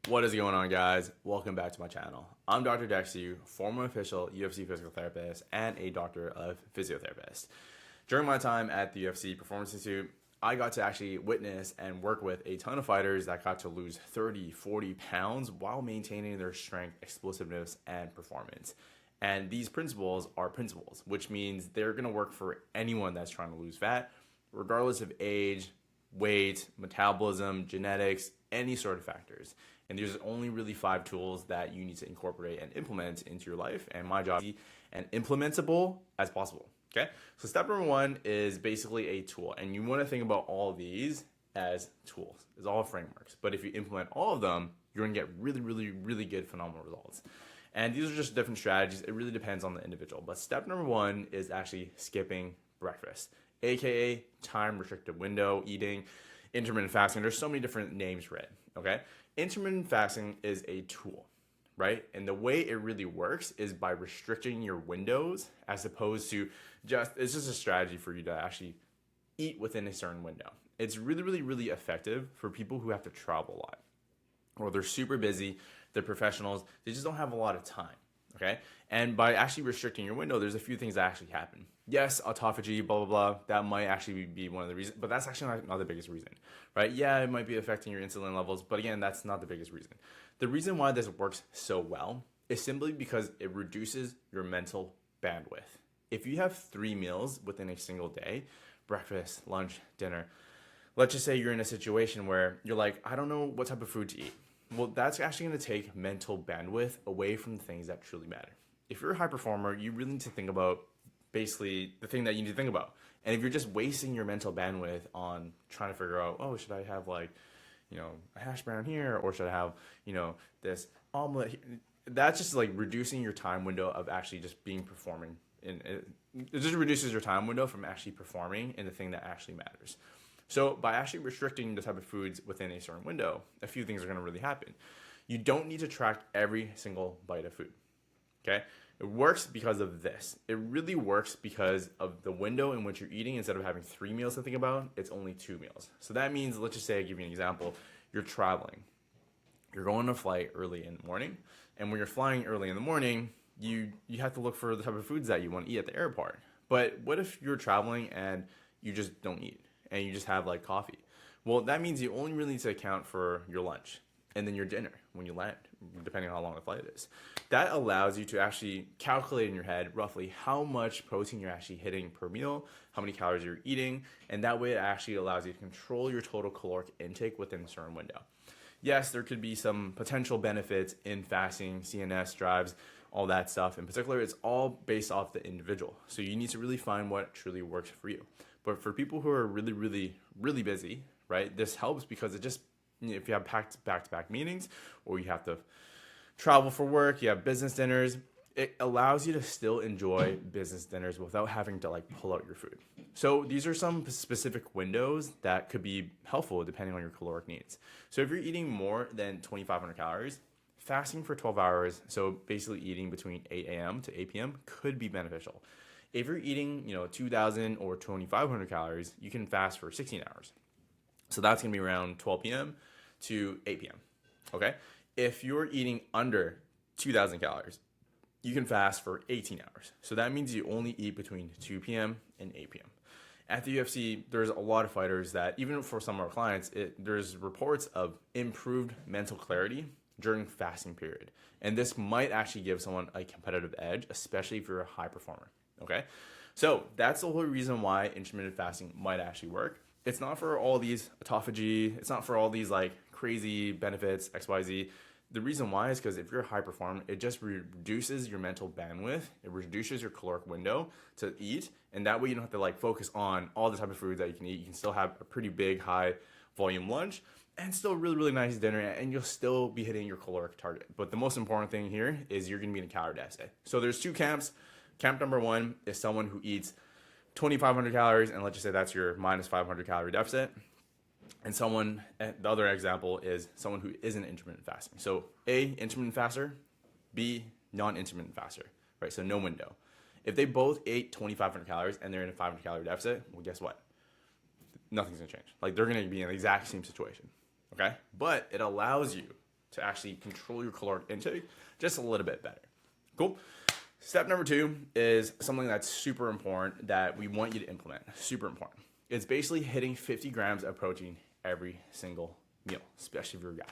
What is going on, guys? Welcome back to my channel. I'm Dr. Dexu, former official UFC physical therapist and a doctor of physiotherapist. During my time at the UFC Performance Institute, I got to actually witness and work with a ton of fighters that got to lose 30, 40 pounds while maintaining their strength, explosiveness, and performance. And these principles are principles, which means they're going to work for anyone that's trying to lose fat, regardless of age, weight, metabolism, genetics, any sort of factors. And there's only really 5 tools that you need to incorporate and implement into your life. And my job is and implementable as possible. Okay. So step number 1 is basically a tool. And you want to think about all of these as tools. It's all frameworks. But if you implement all of them, you're going to get really, really, really good, phenomenal results. And these are just different strategies. It really depends on the individual. But step number 1 is actually skipping breakfast, aka time restricted window eating, intermittent fasting. There's so many different names for it. Okay. Intermittent fasting is a tool, right? And the way it really works is by restricting your windows as opposed to it's just a strategy for you to actually eat within a certain window. It's really, really, really effective for people who have to travel a lot or they're super busy, they're professionals, they just don't have a lot of time. Okay. And by actually restricting your window, there's a few things that actually happen. Yes, autophagy, blah, blah, blah. That might actually be one of the reasons, but that's actually not the biggest reason, right? Yeah, it might be affecting your insulin levels, but again, that's not the biggest reason. The reason why this works so well is simply because it reduces your mental bandwidth. If you have 3 meals within a single day, breakfast, lunch, dinner, let's just say you're in a situation where you're like, I don't know what type of food to eat. Well, that's actually going to take mental bandwidth away from the things that truly matter. If you're a high performer, you really need to think about basically the thing that you need to think about. And if you're just wasting your mental bandwidth on trying to figure out, oh, should I have like, a hash brown here, or should I have, this omelet here? That's just like reducing your time window of actually just being performing. It just reduces your time window from actually performing in the thing that actually matters. So by actually restricting the type of foods within a certain window, a few things are going to really happen. You don't need to track every single bite of food. Okay? It works because of this. It really works because of the window in which you're eating. Instead of having 3 meals to think about, it's only 2 meals. So that means, let's just say, I give you an example. You're traveling. You're going on a flight early in the morning. And when you're flying early in the morning, you have to look for the type of foods that you want to eat at the airport. But what if you're traveling and you just don't eat and you just have like coffee? Well, that means you only really need to account for your lunch and then your dinner when you land, depending on how long the flight is. That allows you to actually calculate in your head roughly how much protein you're actually hitting per meal, how many calories you're eating, and that way it actually allows you to control your total caloric intake within a certain window. Yes, there could be some potential benefits in fasting, CNS drives, all that stuff. In particular, it's all based off the individual. So you need to really find what truly works for you. But for people who are really, really, really busy, right, this helps because it just, if you have back-to-back meetings or you have to travel for work, you have business dinners, it allows you to still enjoy business dinners without having to like pull out your food. So these are some specific windows that could be helpful depending on your caloric needs. So if you're eating more than 2,500 calories, fasting for 12 hours, so basically eating between 8 a.m. to 8 p.m. could be beneficial. If you're eating, 2,000 or 2,500 calories, you can fast for 16 hours. So that's going to be around 12 p.m. to 8 p.m. Okay? If you're eating under 2,000 calories, you can fast for 18 hours. So that means you only eat between 2 p.m. and 8 p.m. At the UFC, there's a lot of fighters that, even for some of our clients, there's reports of improved mental clarity during fasting period. And this might actually give someone a competitive edge, especially if you're a high performer. Okay? So that's the whole reason why intermittent fasting might actually work. It's not for all these autophagy. It's not for all these like crazy benefits, XYZ. The reason why is because if you're a high performer, it just reduces your mental bandwidth. It reduces your caloric window to eat. And that way you don't have to like focus on all the type of foods that you can eat. You can still have a pretty big, high volume lunch and still really, really nice dinner. And you'll still be hitting your caloric target. But the most important thing here is you're going to be in a calorie deficit. So there's 2 camps. Camp number 1 is someone who eats 2,500 calories, and let's just say that's your minus 500 calorie deficit. And the other example is someone who isn't intermittent fasting. So A, intermittent faster, B, non-intermittent faster, right? So no window. If they both ate 2,500 calories and they're in a 500 calorie deficit, well, guess what? Nothing's gonna change. Like they're gonna be in the exact same situation, okay? But it allows you to actually control your caloric intake just a little bit better. Cool. Step number 2 is something that's super important that we want you to implement. Super important. It's basically hitting 50 grams of protein every single meal, especially if you're a guy,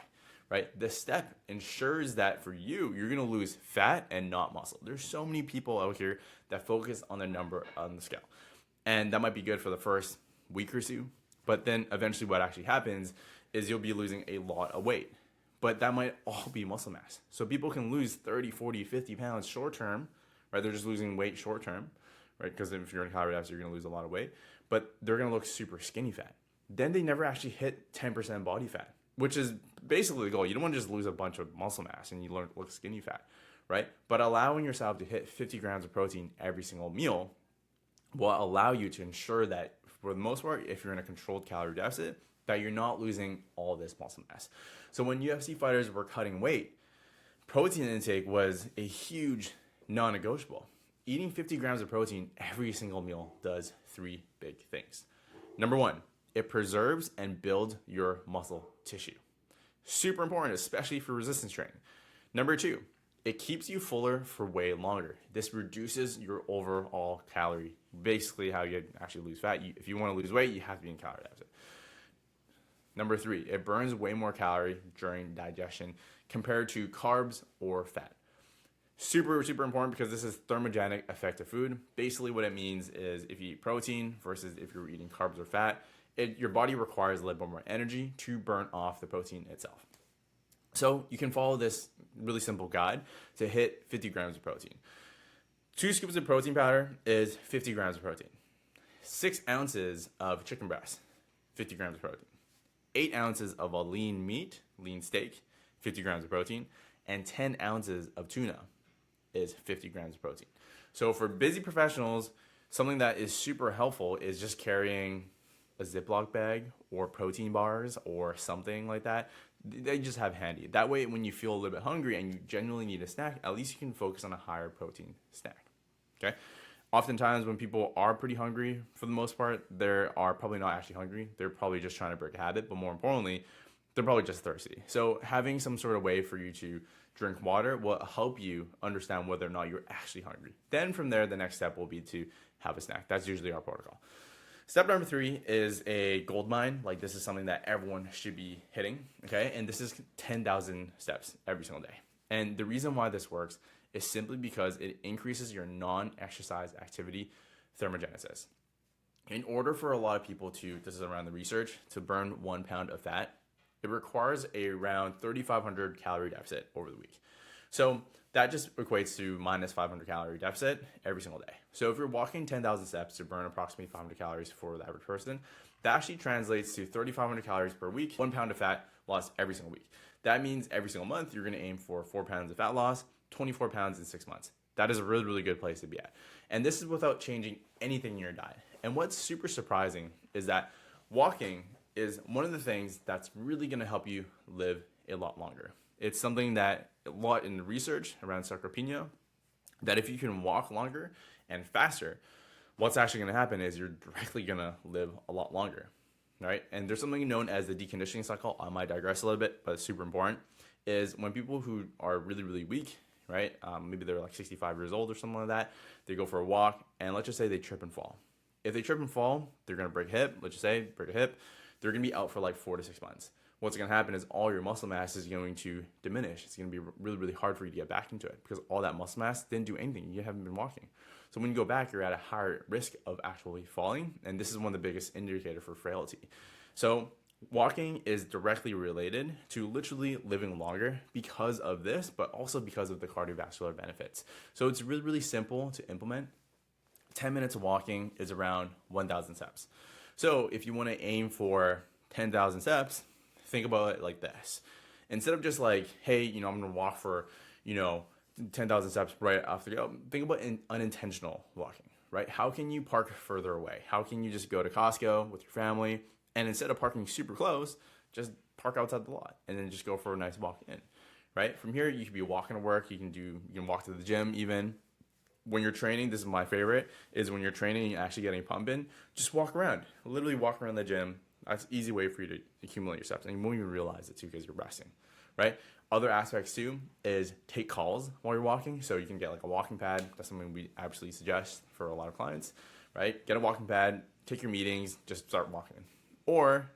right? This step ensures that for you, you're gonna lose fat and not muscle. There's so many people out here that focus on the number on the scale. And that might be good for the first week or two, but then eventually what actually happens is you'll be losing a lot of weight. But that might all be muscle mass. So people can lose 30, 40, 50 pounds short term, right? They're just losing weight short term, right? Because if you're in calorie deficit, you're gonna lose a lot of weight, but they're gonna look super skinny fat. Then they never actually hit 10% body fat, which is basically the goal. You don't wanna just lose a bunch of muscle mass and you look skinny fat, right? But allowing yourself to hit 50 grams of protein every single meal will allow you to ensure that for the most part, if you're in a controlled calorie deficit, that you're not losing all this muscle mass. So when UFC fighters were cutting weight, protein intake was a huge non-negotiable. Eating 50 grams of protein every single meal does 3 big things. Number 1, it preserves and builds your muscle tissue. Super important, especially for resistance training. Number 2, it keeps you fuller for way longer. This reduces your overall calorie, basically how you actually lose fat. If you want to lose weight, you have to be in calorie deficit. Number 3, it burns way more calorie during digestion compared to carbs or fat. Super, super important because this is thermogenic effective food. Basically what it means is if you eat protein versus if you're eating carbs or fat, your body requires a little bit more energy to burn off the protein itself. So you can follow this really simple guide to hit 50 grams of protein. 2 scoops of protein powder is 50 grams of protein. 6 ounces of chicken breast, 50 grams of protein. 8 ounces of a lean meat, lean steak, 50 grams of protein, and 10 ounces of tuna is 50 grams of protein. So for busy professionals, something that is super helpful is just carrying a Ziploc bag or protein bars or something like that. They just have handy. That way, when you feel a little bit hungry and you genuinely need a snack, at least you can focus on a higher protein snack, okay? Oftentimes when people are pretty hungry, for the most part, they are probably not actually hungry. They're probably just trying to break a habit, but more importantly, they're probably just thirsty. So having some sort of way for you to drink water will help you understand whether or not you're actually hungry. Then from there, the next step will be to have a snack. That's usually our protocol. Step number 3 is a gold mine. Like this is something that everyone should be hitting, okay? And this is 10,000 steps every single day. And the reason why this works is simply because it increases your non-exercise activity thermogenesis. In order for a lot of people to, this is around the research, to burn 1 pound of fat, it requires around 3,500 calorie deficit over the week. So that just equates to minus 500 calorie deficit every single day. So if you're walking 10,000 steps to burn approximately 500 calories for the average person, that actually translates to 3,500 calories per week, 1 pound of fat lost every single week. That means every single month, you're gonna aim for 4 pounds of fat loss, 24 pounds in 6 months. That is a really, really good place to be at. And this is without changing anything in your diet. And what's super surprising is that walking is one of the things that's really gonna help you live a lot longer. It's something that a lot in the research around sarcopenia, that if you can walk longer and faster, what's actually gonna happen is you're directly gonna live a lot longer, right? And there's something known as the deconditioning cycle. I might digress a little bit, but it's super important, is when people who are really, really weak, right? Maybe they're like 65 years old or something like that. They go for a walk and let's just say they trip and fall. If they trip and fall, they're gonna break a hip, let's just say, break a hip. They're gonna be out for like 4 to 6 months. What's gonna happen is all your muscle mass is going to diminish. It's gonna be really, really hard for you to get back into it because all that muscle mass didn't do anything. You haven't been walking. So when you go back, you're at a higher risk of actually falling. And this is one of the biggest indicators for frailty. So walking is directly related to literally living longer because of this, but also because of the cardiovascular benefits. So it's really, really simple to implement. 10 minutes of walking is around 1,000 steps. So if you want to aim for 10,000 steps, think about it like this. Instead of just like, hey, I'm going to walk for, 10,000 steps right off the go, think about unintentional walking, right? How can you park further away? How can you just go to Costco with your family and instead of parking super close, just park outside the lot and then just go for a nice walk in, right? From here, you could be walking to work. You can walk to the gym even. When you're training, this is my favorite, is when you're training and actually getting pumping, just walk around. Literally walk around the gym. That's an easy way for you to accumulate your steps. And you won't even realize it too because you're resting, right? Other aspects too is take calls while you're walking. So you can get like a walking pad. That's something we absolutely suggest for a lot of clients, right? Get a walking pad, take your meetings, just start walking. Or,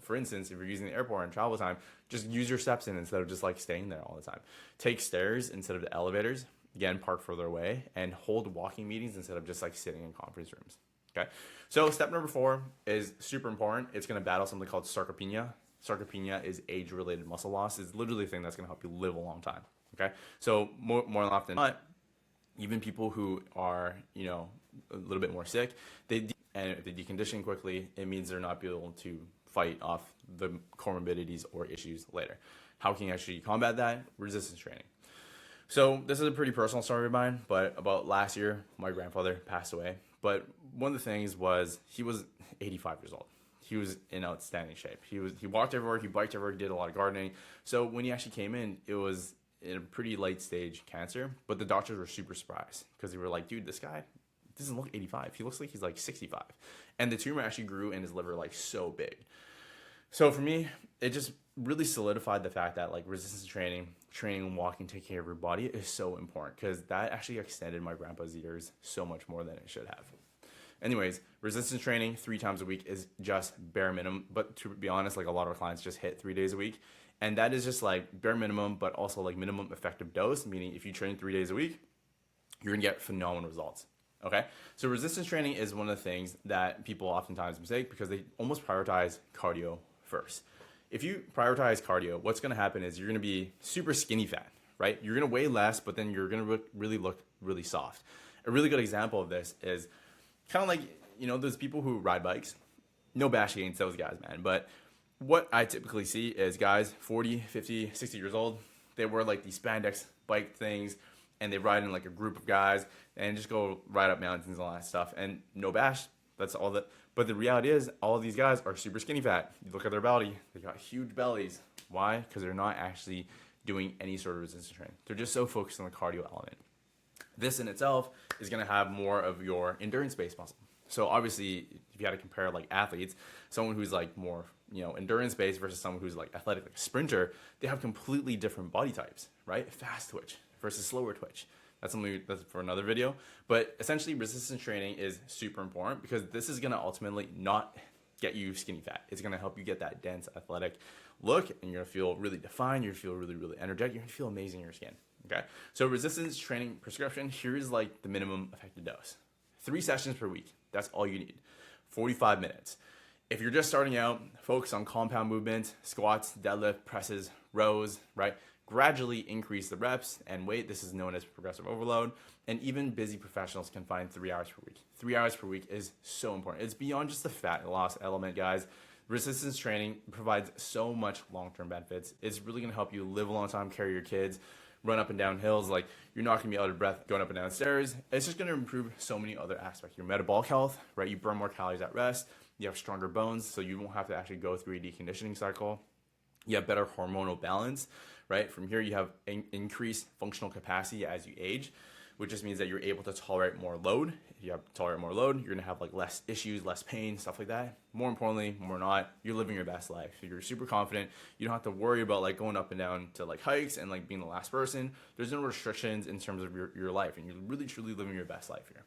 for instance, if you're using the airport and travel time, just use your steps in instead of just like staying there all the time. Take stairs instead of the elevators. Again, park further away, and hold walking meetings instead of just like sitting in conference rooms. Okay. So step number 4 is super important. It's going to battle something called sarcopenia. Sarcopenia is age-related muscle loss. It's literally the thing that's going to help you live a long time. Okay. So more often than not, even people who are, a little bit more sick, and if they decondition quickly, it means they're not be able to fight off the comorbidities or issues later. How can you actually combat that? Resistance training. So this is a pretty personal story of mine, but about last year, my grandfather passed away. But one of the things was he was 85 years old. He was in outstanding shape. He walked everywhere, he biked everywhere, he did a lot of gardening. So when he actually came in, it was in a pretty late stage cancer, but the doctors were super surprised because they were like, dude, this guy doesn't look 85. He looks like he's like 65. And the tumor actually grew in his liver like so big. So for me, it just really solidified the fact that like resistance training, walking, taking care of your body is so important, because that actually extended my grandpa's years so much more than it should have. Anyways, resistance training 3 times a week is just bare minimum. But to be honest, like a lot of our clients just hit 3 days a week. And that is just like bare minimum, but also like minimum effective dose, meaning if you train 3 days a week, you're gonna get phenomenal results. Okay, so resistance training is one of the things that people oftentimes mistake because they almost prioritize cardio first. If you prioritize cardio, what's going to happen is you're going to be super skinny fat, right? You're going to weigh less, but then you're going to really look really soft. A really good example of this is kind of like, those people who ride bikes. No bash against those guys, man. But what I typically see is guys 40, 50, 60 years old, they wear like these spandex bike things, and they ride in like a group of guys and just go ride up mountains and all that stuff. And no bash, that's all that. But the reality is, all of these guys are super skinny fat. You look at their belly, they got huge bellies. Why? Because they're not actually doing any sort of resistance training. They're just so focused on the cardio element. This in itself is going to have more of your endurance-based muscle. So obviously, if you had to compare like athletes, someone who's like more, endurance-based versus someone who's like athletic, like a sprinter, they have completely different body types, right? Fast twitch versus slower twitch. That's for another video. But essentially, resistance training is super important because this is going to ultimately not get you skinny fat. It's going to help you get that dense, athletic look, and you're going to feel really defined. You're going to feel really, really energetic. You're going to feel amazing in your skin. Okay? So resistance training prescription, here's like the minimum effective dose. 3 sessions per week. That's all you need. 45 minutes. If you're just starting out, focus on compound movements, squats, deadlift, presses, rows, right? Gradually increase the reps and weight. This is known as progressive overload. And even busy professionals can find 3 hours per week. 3 hours per week is so important. It's beyond just the fat loss element, guys. Resistance training provides so much long-term benefits. It's really going to help you live a long time, carry your kids, run up and down hills. Like, you're not going to be out of breath going up and down stairs. It's just going to improve so many other aspects. Your metabolic health, right? You burn more calories at rest. You have stronger bones, so you won't have to actually go through a deconditioning cycle. You have better hormonal balance, right? From here, you have increased functional capacity as you age, which just means that you're able to tolerate more load. If you have to tolerate more load, you're gonna have like less issues, less pain, stuff like that. More importantly, more not, you're living your best life. You're super confident. You don't have to worry about like going up and down to like hikes and like being the last person. There's no restrictions in terms of your life, and you're really truly living your best life here.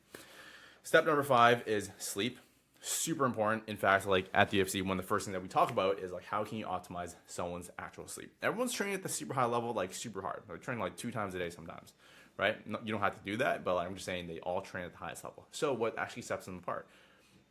Step number 5 is sleep. Super important. In fact, like at the UFC, one of the first things that we talk about is like how can you optimize someone's actual sleep. Everyone's training at the super high level, like super hard. They're training like 2 times a day sometimes, right? No, you don't have to do that, but like, I'm just saying they all train at the highest level. So what actually sets them apart?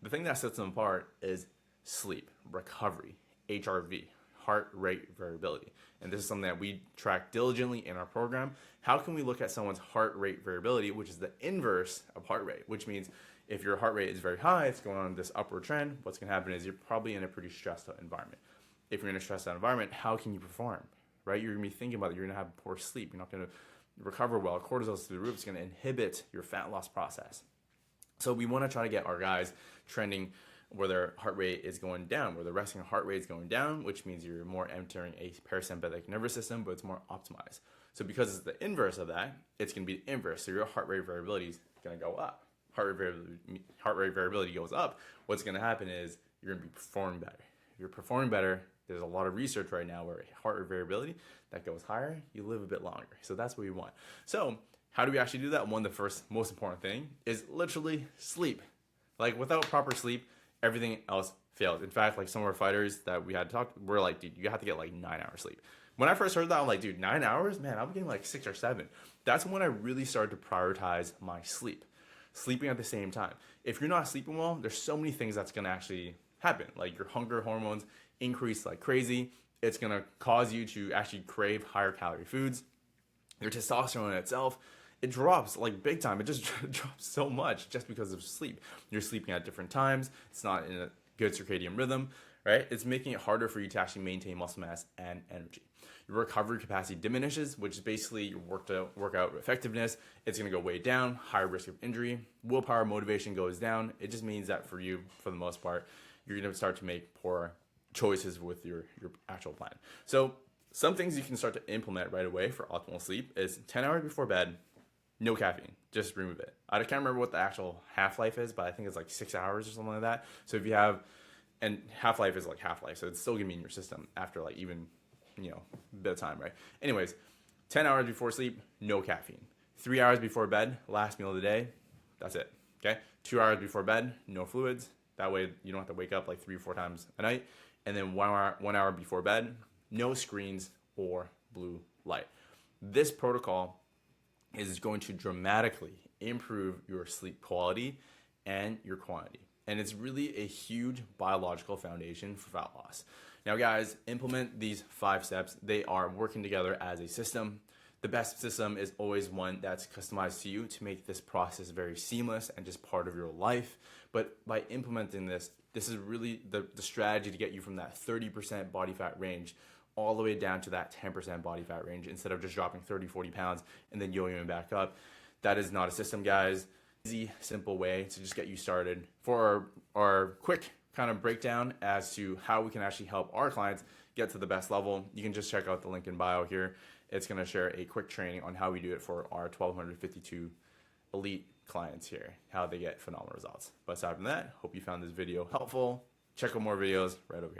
The thing that sets them apart is sleep, recovery, HRV, heart rate variability. And this is something that we track diligently in our program. How can we look at someone's heart rate variability, which is the inverse of heart rate, which means if your heart rate is very high, it's going on this upward trend, what's going to happen is you're probably in a pretty stressed out environment. If you're in a stressed out environment, how can you perform, right? You're going to be thinking about it. You're going to have poor sleep. You're not going to recover well. Cortisol's through the roof. It's going to inhibit your fat loss process. So we want to try to get our guys trending where their heart rate is going down, where the resting heart rate is going down, which means you're more entering a parasympathetic nervous system, but it's more optimized. So because it's the inverse of that, it's going to be the inverse. So your heart rate variability is going to go up. Heart rate variability goes up. What's going to happen is you're going to be performing better. If you're performing better, there's a lot of research right now where heart rate variability that goes higher, you live a bit longer. So that's what we want. So how do we actually do that? One, the first most important thing is literally sleep. Like without proper sleep, everything else failed. In fact, like some of our fighters that we had talked, we're like, dude, you have to get like 9 hours sleep. When I first heard that, I'm like, dude, 9 hours? Man, I'm getting like 6 or 7. That's when I really started to prioritize my sleep. Sleeping at the same time. If you're not sleeping well, there's so many things that's gonna actually happen. Like your hunger hormones increase like crazy. It's gonna cause you to actually crave higher calorie foods. Your testosterone in itself, it drops like big time. It just drops so much just because of sleep. You're sleeping at different times. It's not in a good circadian rhythm, right? It's making it harder for you to actually maintain muscle mass and energy. Your recovery capacity diminishes, which is basically your workout effectiveness. It's going to go way down, higher risk of injury. Willpower, motivation goes down. It just means that for you, for the most part, you're going to start to make poor choices with your actual plan. So some things you can start to implement right away for optimal sleep is 10 hours before bed, no caffeine. Just remove it. I can't remember what the actual half-life is, but I think it's like 6 hours or something like that. So if you have, and half-life is like half-life, so it's still going to be in your system after like even, a bit of time, right? Anyways, 10 hours before sleep, no caffeine. 3 hours before bed, last meal of the day, that's it, okay? 2 hours before bed, no fluids. That way you don't have to wake up like 3 or 4 times a night. And then 1 hour before bed, no screens or blue light. This protocol is going to dramatically improve your sleep quality and your quantity. And it's really a huge biological foundation for fat loss. Now, guys, implement these 5 steps. They are working together as a system. The best system is always one that's customized to you to make this process very seamless and just part of your life. But by implementing this, this is really the strategy to get you from that 30% body fat range all the way down to that 10% body fat range instead of just dropping 30, 40 pounds and then yo-yoing back up. That is not a system, guys. Easy, simple way to just get you started. For our quick kind of breakdown as to how we can actually help our clients get to the best level, you can just check out the link in bio here. It's going to share a quick training on how we do it for our 1,252 elite clients here, how they get phenomenal results. But aside from that, hope you found this video helpful. Check out more videos right over here.